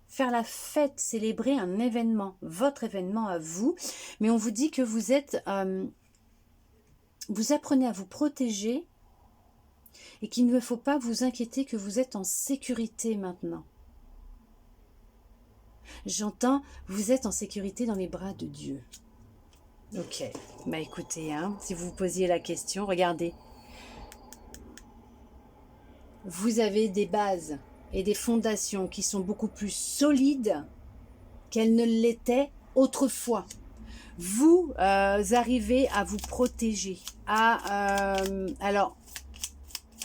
Speaker 1: faire la fête, célébrer un événement, votre événement à vous. Mais on vous dit que vous êtes... vous apprenez à vous protéger et qu'il ne faut pas vous inquiéter, que vous êtes en sécurité maintenant. J'entends, vous êtes en sécurité dans les bras de Dieu. Ok, bah écoutez, hein, si vous vous posiez la question, regardez. Vous avez des bases et des fondations qui sont beaucoup plus solides qu'elles ne l'étaient autrefois. Vous arrivez à vous protéger, à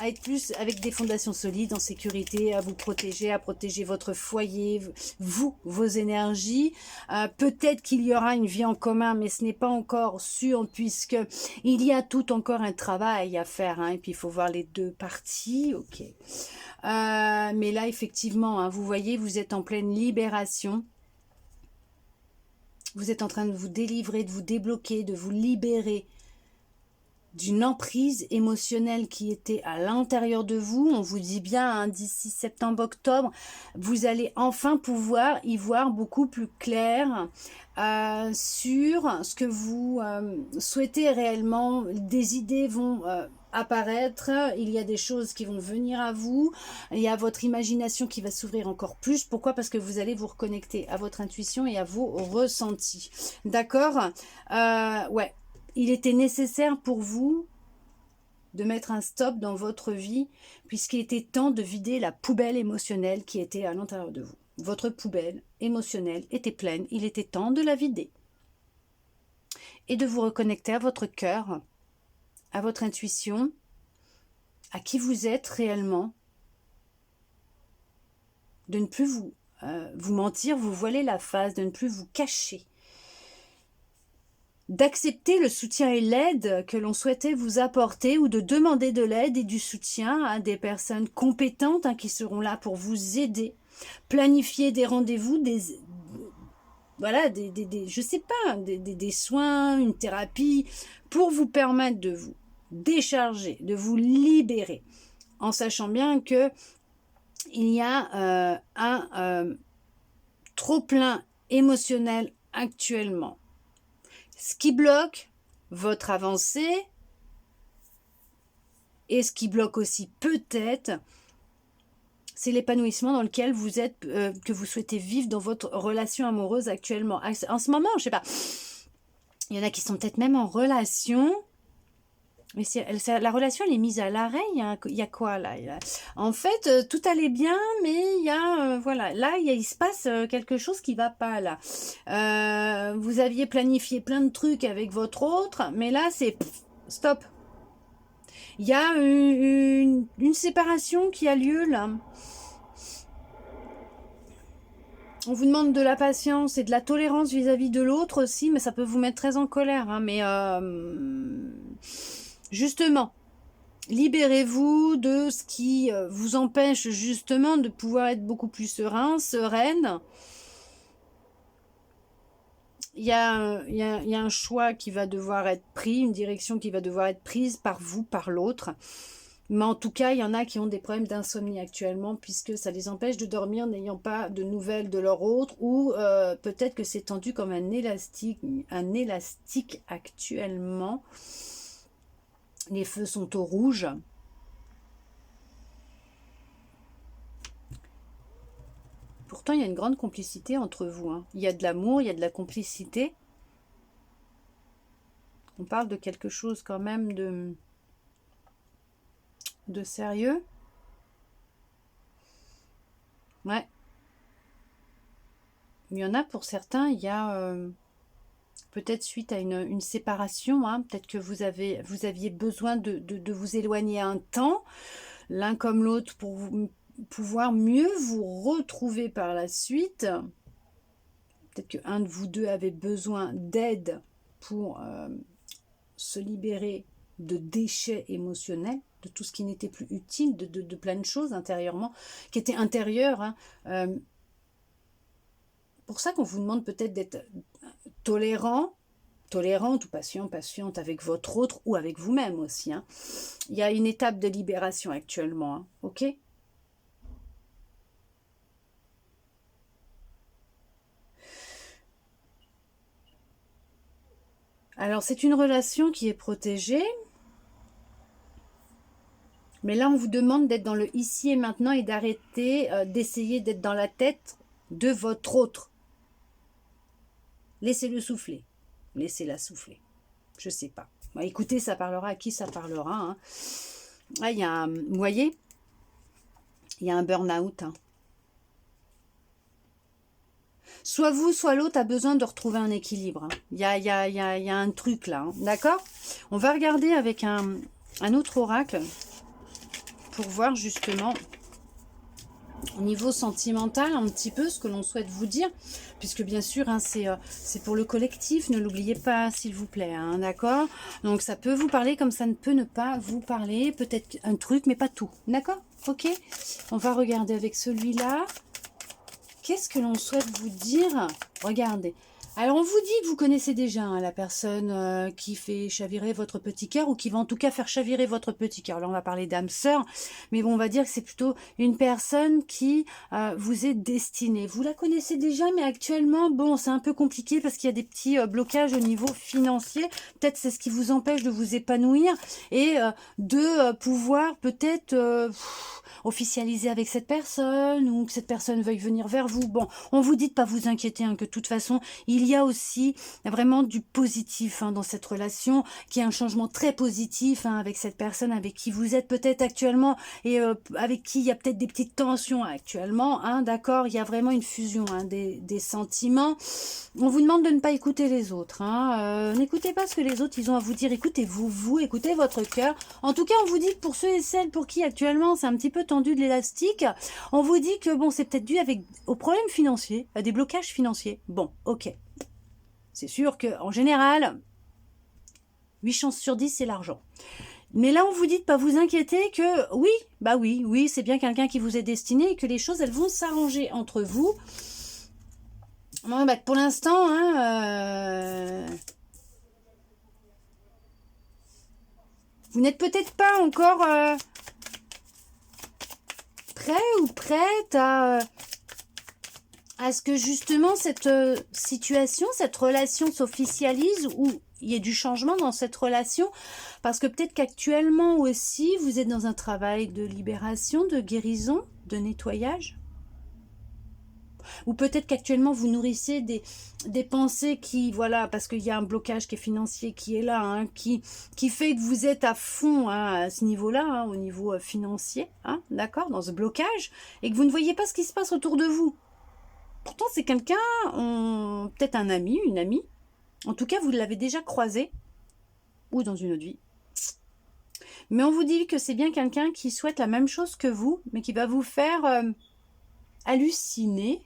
Speaker 1: être plus avec des fondations solides, en sécurité, à vous protéger, à protéger votre foyer, vous, vos énergies. Peut-être qu'il y aura une vie en commun, mais ce n'est pas encore sûr, puisque il y a tout encore un travail à faire, hein, et puis il faut voir les deux parties, ok. Mais là, effectivement, hein, vous voyez, vous êtes en pleine libération. Vous êtes en train de vous délivrer, de vous débloquer, de vous libérer d'une emprise émotionnelle qui était à l'intérieur de vous. On vous dit bien, hein, d'ici septembre-octobre, vous allez enfin pouvoir y voir beaucoup plus clair sur ce que vous souhaitez réellement. Des idées vont apparaître, il y a des choses qui vont venir à vous, il y a votre imagination qui va s'ouvrir encore plus. Pourquoi? Parce que vous allez vous reconnecter à votre intuition et à vos ressentis. D'accord? Ouais. il était nécessaire pour vous de mettre un stop dans votre vie, puisqu'il était temps de vider la poubelle émotionnelle qui était à l'intérieur de vous. Votre poubelle émotionnelle était pleine, il était temps de la vider. Et de vous reconnecter à votre cœur, à votre intuition, à qui vous êtes réellement, de ne plus vous mentir, vous voiler la face, de ne plus vous cacher, d'accepter le soutien et l'aide que l'on souhaitait vous apporter ou de demander de l'aide et du soutien à des personnes compétentes qui seront là pour vous aider. Planifier des rendez-vous, je sais pas, des soins, une thérapie pour vous permettre de vous décharger, de vous libérer, en sachant bien que il y a un trop-plein émotionnel actuellement. Ce qui bloque votre avancée et ce qui bloque aussi peut-être, c'est l'épanouissement dans lequel vous êtes, que vous souhaitez vivre dans votre relation amoureuse actuellement. En ce moment, je sais pas, il y en a qui sont peut-être même en relation, mais la relation elle est mise à l'arrêt. Il y a quoi là? En fait, tout allait bien, mais il y a voilà, là il se passe quelque chose qui va pas là. Vous aviez planifié plein de trucs avec votre autre, mais là c'est stop. Il y a une séparation qui a lieu là. On vous demande de la patience et de la tolérance vis-à-vis de l'autre aussi, mais ça peut vous mettre très en colère. Mais justement, libérez-vous de ce qui vous empêche justement de pouvoir être beaucoup plus serein, sereine. Il y a un choix qui va devoir être pris, une direction qui va devoir être prise par vous, par l'autre. Mais en tout cas, il y en a qui ont des problèmes d'insomnie actuellement, puisque ça les empêche de dormir n'ayant pas de nouvelles de leur autre, ou peut-être que c'est tendu comme un élastique actuellement. Les feux sont au rouge. Pourtant, il y a une grande complicité entre vous. Hein. Il y a de l'amour, il y a de la complicité. On parle de quelque chose quand même de sérieux. Ouais. Il y en a pour certains, il y a peut-être suite à une séparation, hein, peut-être que vous aviez besoin de vous éloigner un temps, l'un comme l'autre, pour pouvoir mieux vous retrouver par la suite. Peut-être qu'un de vous deux avait besoin d'aide pour se libérer de déchets émotionnels, de tout ce qui n'était plus utile, de plein de choses intérieurement, qui étaient intérieures. Hein. Pour ça qu'on vous demande peut-être d'être tolérante ou patiente avec votre autre ou avec vous-même aussi. Hein. Il y a une étape de libération actuellement. Hein. Ok ? Alors, c'est une relation qui est protégée. Mais là, on vous demande d'être dans le ici et maintenant et d'arrêter d'essayer d'être dans la tête de votre autre. Laissez-le souffler. Laissez-la souffler. Je sais pas. Bah, écoutez, ça parlera à qui ça parlera. Hein. Ah, vous voyez, il y a un burn-out. Hein. Soit vous, soit l'autre a besoin de retrouver un équilibre. Hein. Il y a un truc là. Hein. D'accord ? On va regarder avec un autre oracle pour voir justement au niveau sentimental un petit peu ce que l'on souhaite vous dire, puisque bien sûr hein, c'est pour le collectif, ne l'oubliez pas s'il vous plaît, hein, d'accord? Donc ça peut vous parler comme ça ne peut ne pas vous parler, peut-être un truc mais pas tout, d'accord? Ok, on va regarder avec celui-là. Qu'est-ce que l'on souhaite vous dire? Regardez. Alors, on vous dit que vous connaissez déjà hein, la personne qui fait chavirer votre petit cœur ou qui va en tout cas faire chavirer votre petit cœur. Là, on va parler d'âme sœur, mais bon, on va dire que c'est plutôt une personne qui vous est destinée. Vous la connaissez déjà, mais actuellement, bon, c'est un peu compliqué parce qu'il y a des petits blocages au niveau financier. Peut-être c'est ce qui vous empêche de vous épanouir et de pouvoir peut-être officialiser avec cette personne ou que cette personne veuille venir vers vous. Bon, on vous dit de pas vous inquiéter, hein, que de toute façon, il y a aussi vraiment du positif dans cette relation, qu'il y a un changement très positif avec cette personne avec qui vous êtes peut-être actuellement et avec qui il y a peut-être des petites tensions actuellement, d'accord, il y a vraiment une fusion des sentiments. On vous demande de ne pas écouter les autres, n'écoutez pas ce que les autres ils ont à vous dire, écoutez-vous, écoutez votre cœur. En tout cas, on vous dit que pour ceux et celles pour qui actuellement c'est un petit peu tendu de l'élastique, on vous dit que bon, c'est peut-être dû aux problèmes financiers, à des blocages financiers. Bon, ok. C'est sûr qu'en général, 8 chances sur 10, c'est l'argent. Mais là, on vous dit de pas vous inquiéter que oui, c'est bien quelqu'un qui vous est destiné et que les choses, elles vont s'arranger entre vous. Bon, pour l'instant, vous n'êtes peut-être pas encore prêt ou prête à ce que justement cette situation, cette relation s'officialise ou il y ait du changement dans cette relation, parce que peut-être qu'actuellement aussi, vous êtes dans un travail de libération, de guérison, de nettoyage. Ou peut-être qu'actuellement, vous nourrissez des pensées qui, voilà, parce qu'il y a un blocage qui est financier qui est là, qui fait que vous êtes à fond à ce niveau-là, au niveau financier, d'accord, dans ce blocage, et que vous ne voyez pas ce qui se passe autour de vous. Pourtant, c'est quelqu'un, peut-être un ami, une amie. En tout cas, vous l'avez déjà croisé, ou dans une autre vie. Mais on vous dit que c'est bien quelqu'un qui souhaite la même chose que vous, mais qui va vous faire halluciner,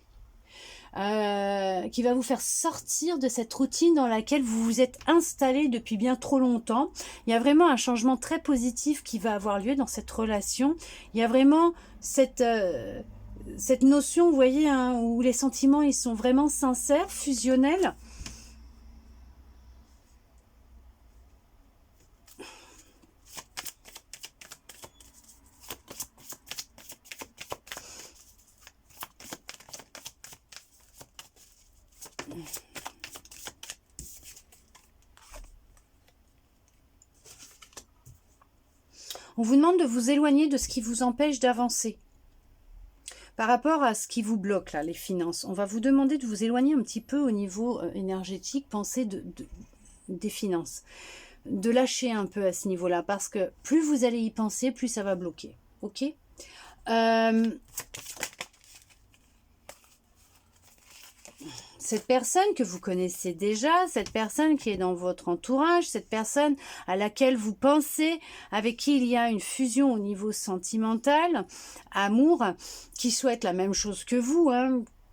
Speaker 1: qui va vous faire sortir de cette routine dans laquelle vous vous êtes installé depuis bien trop longtemps. Il y a vraiment un changement très positif qui va avoir lieu dans cette relation. Il y a vraiment cette notion, vous voyez, où les sentiments ils sont vraiment sincères, fusionnels. On vous demande de vous éloigner de ce qui vous empêche d'avancer. Par rapport à ce qui vous bloque, là, les finances, on va vous demander de vous éloigner un petit peu au niveau énergétique, penser des finances. De lâcher un peu à ce niveau-là, parce que plus vous allez y penser, plus ça va bloquer. Ok ? Cette personne que vous connaissez déjà, cette personne qui est dans votre entourage, cette personne à laquelle vous pensez, avec qui il y a une fusion au niveau sentimental, amour, qui souhaite la même chose que vous,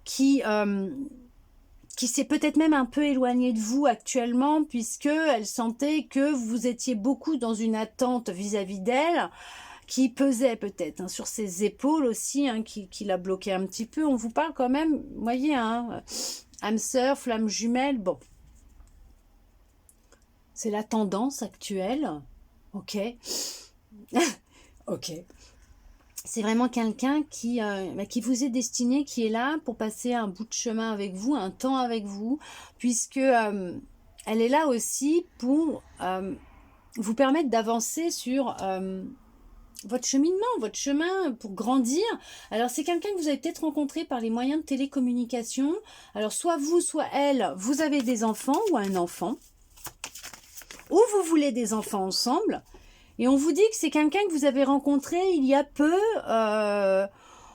Speaker 1: qui s'est peut-être même un peu éloignée de vous actuellement, puisqu'elle sentait que vous étiez beaucoup dans une attente vis-à-vis d'elle, qui pesait peut-être sur ses épaules aussi, qui l'a bloqué un petit peu. On vous parle quand même, vous voyez, âme sœur, flamme jumelle, bon. C'est la tendance actuelle, ok. Ok. C'est vraiment quelqu'un qui vous est destiné, qui est là pour passer un bout de chemin avec vous, un temps avec vous, puisque elle est là aussi pour vous permettre d'avancer sur votre cheminement, votre chemin pour grandir. Alors c'est quelqu'un que vous avez peut-être rencontré par les moyens de télécommunication. Alors soit vous, soit elle, vous avez des enfants ou un enfant, ou vous voulez des enfants ensemble. Et on vous dit que c'est quelqu'un que vous avez rencontré il y a peu.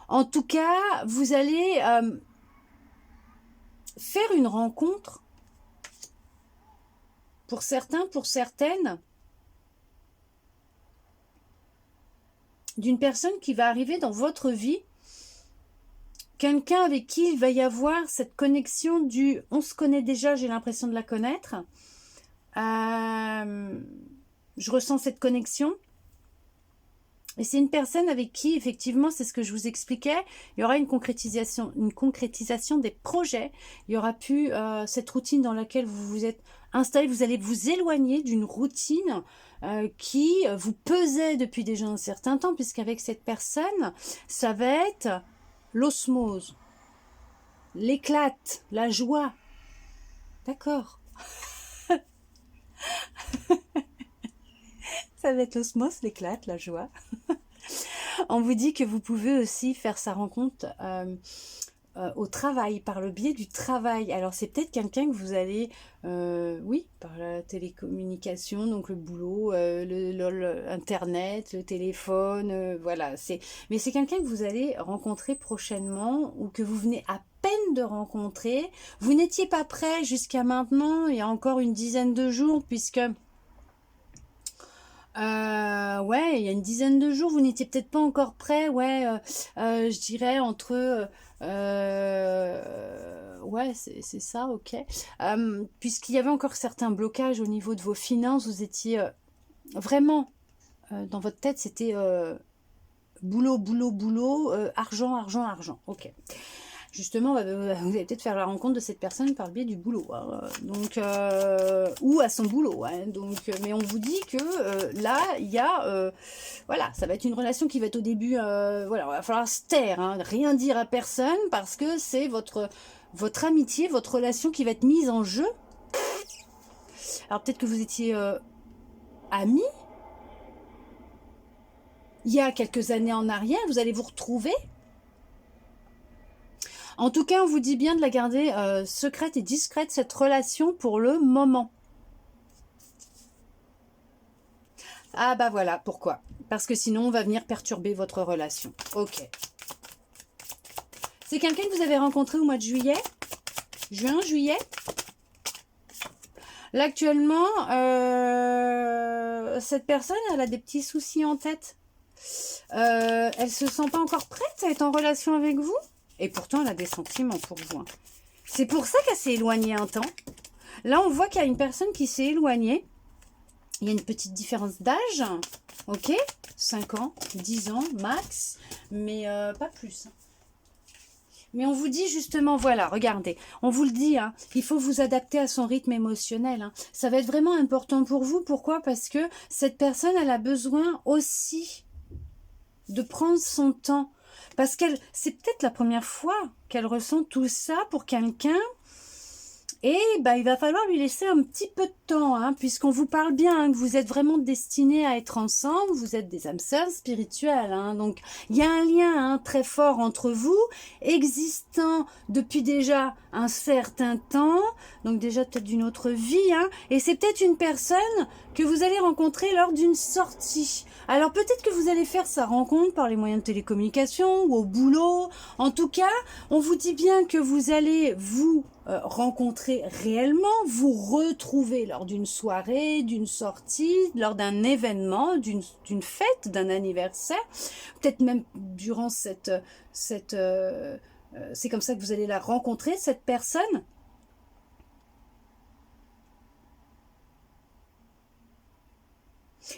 Speaker 1: En tout cas, vous allez faire une rencontre. Pour certains, pour certaines, d'une personne qui va arriver dans votre vie, quelqu'un avec qui il va y avoir cette connexion du « on se connaît déjà, j'ai l'impression de la connaître ». Je ressens cette connexion. Et c'est une personne avec qui, effectivement, c'est ce que je vous expliquais, il y aura une concrétisation des projets. Il y aura plus cette routine dans laquelle vous vous êtes installé. Vous allez vous éloigner d'une routine qui vous pesait depuis déjà un certain temps, puisqu'avec cette personne, ça va être l'osmose, l'éclate, la joie. D'accord. Ça va être l'osmose, l'éclate, la joie. On vous dit que vous pouvez aussi faire sa rencontre au travail, par le biais du travail. Alors c'est peut-être quelqu'un que vous allez, oui, par la télécommunication, donc le boulot, Internet, le téléphone, voilà. Mais c'est quelqu'un que vous allez rencontrer prochainement ou que vous venez à peine de rencontrer. Vous n'étiez pas prêt jusqu'à maintenant, il y a encore une dizaine de jours, puisque... ouais, il y a une dizaine de jours, vous n'étiez peut-être pas encore prêt, ouais, je dirais entre, ouais, c'est ça, ok. Puisqu'il y avait encore certains blocages au niveau de vos finances, vous étiez vraiment, dans votre tête, c'était boulot, boulot, boulot, argent, argent, argent, ok. Justement, vous allez peut-être faire la rencontre de cette personne par le biais du boulot, hein, donc, ou à son boulot. Hein, donc, mais on vous dit que là, il y a, voilà, ça va être une relation qui va être au début, voilà, il va falloir se taire, hein, rien dire à personne parce que c'est votre amitié, votre relation qui va être mise en jeu. Alors peut-être que vous étiez amis il y a quelques années en arrière, vous allez vous retrouver. En tout cas, on vous dit bien de la garder secrète et discrète, cette relation, pour le moment. Ah bah voilà, pourquoi? Parce que sinon, on va venir perturber votre relation. Ok. C'est quelqu'un que vous avez rencontré au mois de juillet? Juin, juillet? Là, actuellement, cette personne, elle a des petits soucis en tête. Elle se sent pas encore prête à être en relation avec vous? Et pourtant, elle a des sentiments pour vous. Hein. C'est pour ça qu'elle s'est éloignée un temps. Là, on voit qu'il y a une personne qui s'est éloignée. Il y a une petite différence d'âge. Ok, 5 ans, 10 ans, max. Mais pas plus. Mais on vous dit justement, voilà, regardez. On vous le dit, hein, il faut vous adapter à son rythme émotionnel. Hein. Ça va être vraiment important pour vous. Pourquoi? Parce que cette personne, elle a besoin aussi de prendre son temps. Parce qu'elle, c'est peut-être la première fois qu'elle ressent tout ça pour quelqu'un. Et bah, il va falloir lui laisser un petit peu de temps, hein, puisqu'on vous parle bien, hein, que vous êtes vraiment destinés à être ensemble, vous êtes des âmes sœurs spirituelles. Hein, donc, il y a un lien hein, très fort entre vous, existant depuis déjà un certain temps, donc déjà peut-être d'une autre vie, hein, et c'est peut-être une personne que vous allez rencontrer lors d'une sortie. Alors peut-être que vous allez faire sa rencontre par les moyens de télécommunication ou au boulot. En tout cas, on vous dit bien que vous allez vous rencontrer réellement, vous retrouver lors d'une soirée, d'une sortie, lors d'un événement, d'une fête, d'un anniversaire, peut-être même durant c'est comme ça que vous allez la rencontrer, cette personne.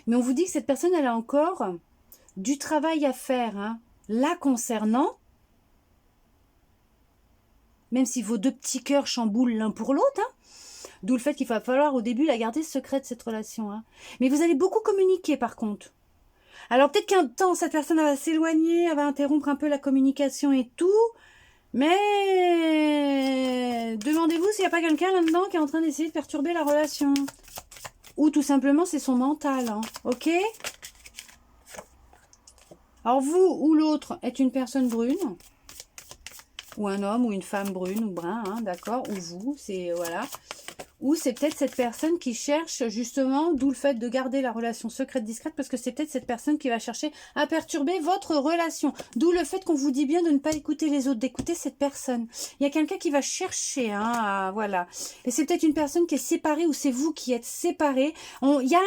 Speaker 1: Mais on vous dit que cette personne, elle a encore du travail à faire, hein, là concernant, même si vos deux petits cœurs chamboulent l'un pour l'autre, hein, d'où le fait qu'il va falloir au début la garder secrète, cette relation. Hein. Mais vous allez beaucoup communiquer par contre. Alors peut-être qu'un temps, cette personne va s'éloigner, elle va interrompre un peu la communication et tout, mais demandez-vous s'il n'y a pas quelqu'un là-dedans qui est en train d'essayer de perturber la relation. Ou tout simplement, c'est son mental, hein, ok? Alors vous ou l'autre est une personne brune, ou un homme ou une femme brune ou brun, hein, d'accord? Ou vous, c'est voilà. Ou c'est peut-être cette personne qui cherche justement, d'où le fait de garder la relation secrète, discrète, parce que c'est peut-être cette personne qui va chercher à perturber votre relation. D'où le fait qu'on vous dit bien de ne pas écouter les autres, d'écouter cette personne. Il y a quelqu'un qui va chercher, hein, voilà. Et c'est peut-être une personne qui est séparée ou c'est vous qui êtes séparés. Il y a...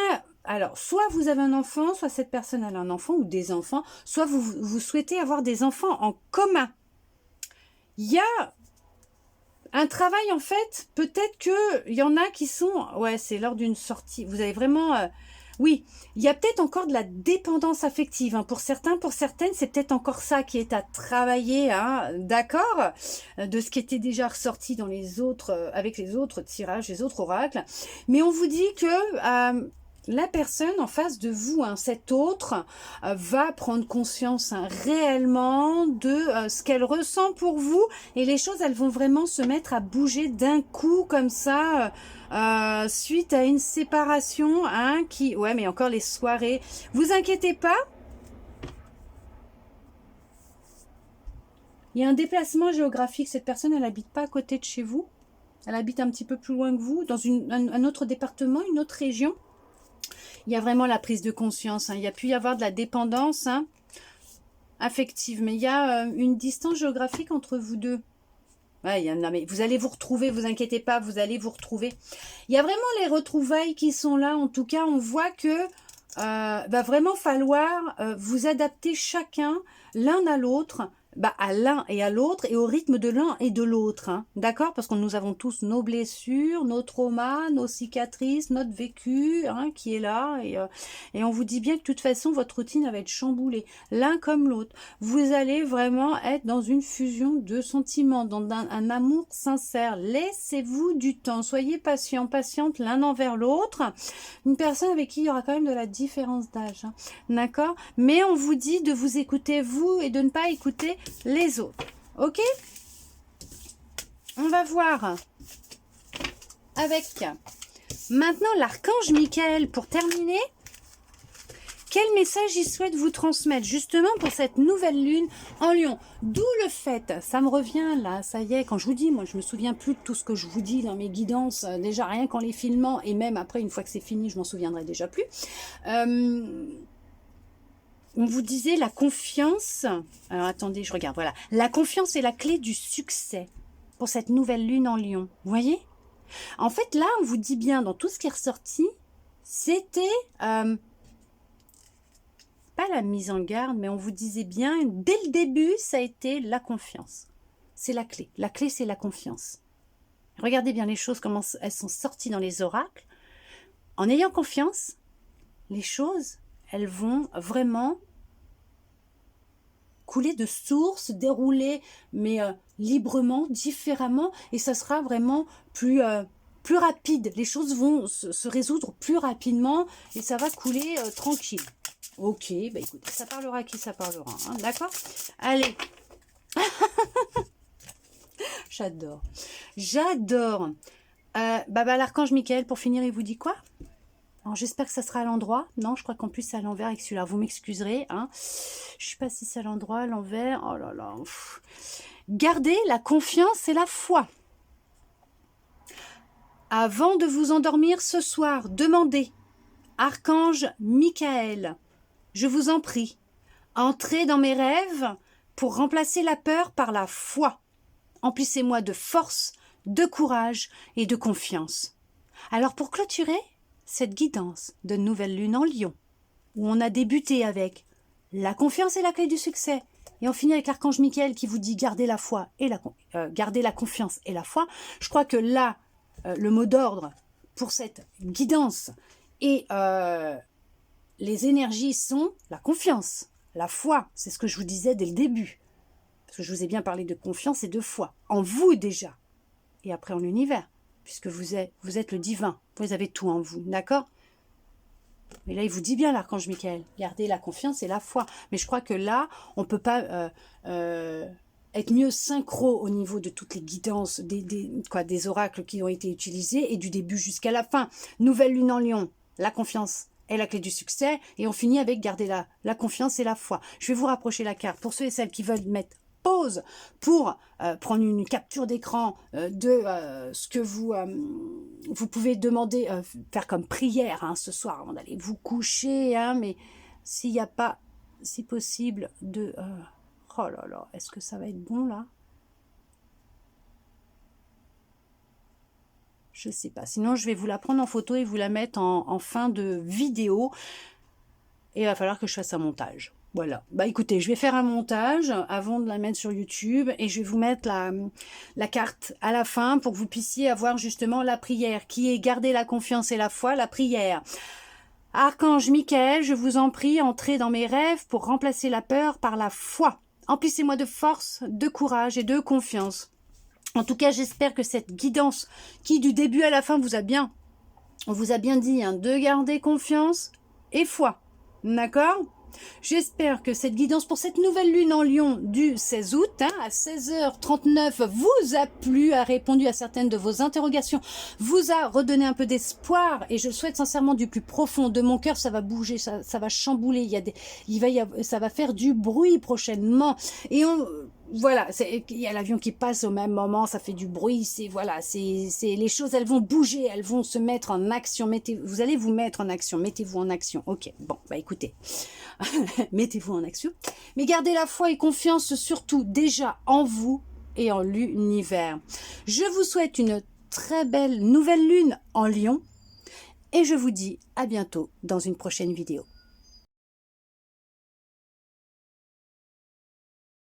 Speaker 1: Alors, soit vous avez un enfant, soit cette personne a un enfant ou des enfants, soit vous souhaitez avoir des enfants en commun. Il y a un travail, en fait, peut-être qu'il y en a qui sont... Ouais, c'est lors d'une sortie. Vous avez vraiment... oui, il y a peut-être encore de la dépendance affective. Hein. Pour certains, pour certaines, c'est peut-être encore ça qui est à travailler. Hein, d'accord, de ce qui était déjà ressorti dans les autres, avec les autres tirages, les autres oracles. Mais on vous dit que... la personne en face de vous, hein, cet autre, va prendre conscience hein, réellement de ce qu'elle ressent pour vous et les choses, elles vont vraiment se mettre à bouger d'un coup comme ça, suite à une séparation, hein, qui... Ouais, mais encore les soirées. Vous inquiétez pas. Il y a un déplacement géographique. Cette personne, elle n'habite pas à côté de chez vous. Elle habite un petit peu plus loin que vous, dans un autre département, une autre région. Il y a vraiment la prise de conscience. Hein. Il y a pu y avoir de la dépendance affective. Mais il y a une distance géographique entre vous deux. Ouais, non, mais vous allez vous retrouver, vous inquiétez pas, vous allez vous retrouver. Il y a vraiment les retrouvailles qui sont là. En tout cas, on voit que va vraiment falloir vous adapter chacun l'un à l'autre, à l'un et à l'autre et au rythme de l'un et de l'autre. Hein, d'accord? Parce que nous avons tous nos blessures, nos traumas, nos cicatrices, notre vécu qui est là. Et on vous dit bien que de toute façon, votre routine va être chamboulée, l'un comme l'autre. Vous allez vraiment être dans une fusion de sentiments, dans un amour sincère. Laissez-vous du temps, soyez patient, patiente l'un envers l'autre. Une personne avec qui il y aura quand même de la différence d'âge. Hein, d'accord? Mais on vous dit de vous écouter vous et de ne pas écouter les autres. Ok? On va voir avec maintenant l'archange Michael pour terminer. Quel message il souhaite vous transmettre justement pour cette nouvelle lune en Lion? D'où le fait, ça me revient là, ça y est, quand je vous dis, moi je me souviens plus de tout ce que je vous dis dans mes guidances, déjà rien qu'en les filmant, et même après une fois que c'est fini, je m'en souviendrai déjà plus. On vous disait la confiance, alors attendez, je regarde, voilà. La confiance est la clé du succès pour cette nouvelle lune en Lion. Vous voyez? En fait, là, on vous dit bien, dans tout ce qui est ressorti, c'était pas la mise en garde, mais on vous disait bien, dès le début, ça a été la confiance. C'est la clé. La clé, c'est la confiance. Regardez bien les choses, comment elles sont sorties dans les oracles. En ayant confiance, les choses... elles vont vraiment couler de source, dérouler, mais librement, différemment, et ça sera vraiment plus rapide. Les choses vont se résoudre plus rapidement, et ça va couler tranquille. Ok, écoutez, ça parlera à qui ça parlera, hein, d'accord? Allez. J'adore. J'adore. L'archange Michael, pour finir, il vous dit quoi? Alors, j'espère que ça sera à l'endroit. Non, je crois qu'en plus, c'est à l'envers avec celui-là. Vous m'excuserez. Hein. Je ne sais pas si c'est à l'endroit, à l'envers. Oh là là. Gardez la confiance et la foi. Avant de vous endormir ce soir, demandez, Archange Michael, je vous en prie, entrez dans mes rêves pour remplacer la peur par la foi. Emplissez-moi de force, de courage et de confiance. Alors, pour clôturer cette guidance de nouvelle lune en Lion, où on a débuté avec la confiance est la clé du succès, et on finit avec l'archange Michael qui vous dit gardez la foi et gardez la confiance et la foi. Je crois que là, le mot d'ordre pour cette guidance et les énergies sont la confiance, la foi. C'est ce que je vous disais dès le début, parce que je vous ai bien parlé de confiance et de foi en vous déjà, et après en l'univers. Puisque vous êtes le divin, vous avez tout en vous, d'accord? Mais là, il vous dit bien, l'archange Michael, gardez la confiance et la foi. Mais je crois que là, on ne peut pas être mieux synchro au niveau de toutes les guidances, des oracles qui ont été utilisés, et du début jusqu'à la fin. Nouvelle lune en Lion, la confiance est la clé du succès, et on finit avec garder la confiance et la foi. Je vais vous rapprocher la carte. Pour ceux et celles qui veulent mettre pause pour prendre une capture d'écran de ce que vous pouvez demander, faire comme prière ce soir avant d'aller vous coucher, mais s'il n'y a pas, si possible, de... oh là là, est-ce que ça va être bon là? Je ne sais pas, sinon je vais vous la prendre en photo et vous la mettre en fin de vidéo, et il va falloir que je fasse un montage. Voilà, écoutez, je vais faire un montage avant de la mettre sur YouTube, et je vais vous mettre la carte à la fin pour que vous puissiez avoir justement la prière qui est garder la confiance et la foi, la prière. Archange Michael, je vous en prie, entrez dans mes rêves pour remplacer la peur par la foi. Emplissez-moi de force, de courage et de confiance. En tout cas, j'espère que cette guidance qui du début à la fin on vous a bien dit de garder confiance et foi. D'accord ? J'espère que cette guidance pour cette nouvelle lune en Lion du 16 août à 16h39 vous a plu, a répondu à certaines de vos interrogations, vous a redonné un peu d'espoir, et je le souhaite sincèrement du plus profond de mon cœur. Ça va bouger, ça va chambouler, ça va faire du bruit prochainement, et voilà, il y a l'avion qui passe au même moment, ça fait du bruit, c'est voilà, c'est les choses, elles vont bouger, elles vont se mettre en action. Vous allez vous mettre en action, mettez-vous en action. Ok, bon, bah écoutez, mettez-vous en action, mais gardez la foi et confiance surtout déjà en vous et en l'univers. Je vous souhaite une très belle nouvelle lune en Lion et je vous dis à bientôt dans une prochaine vidéo.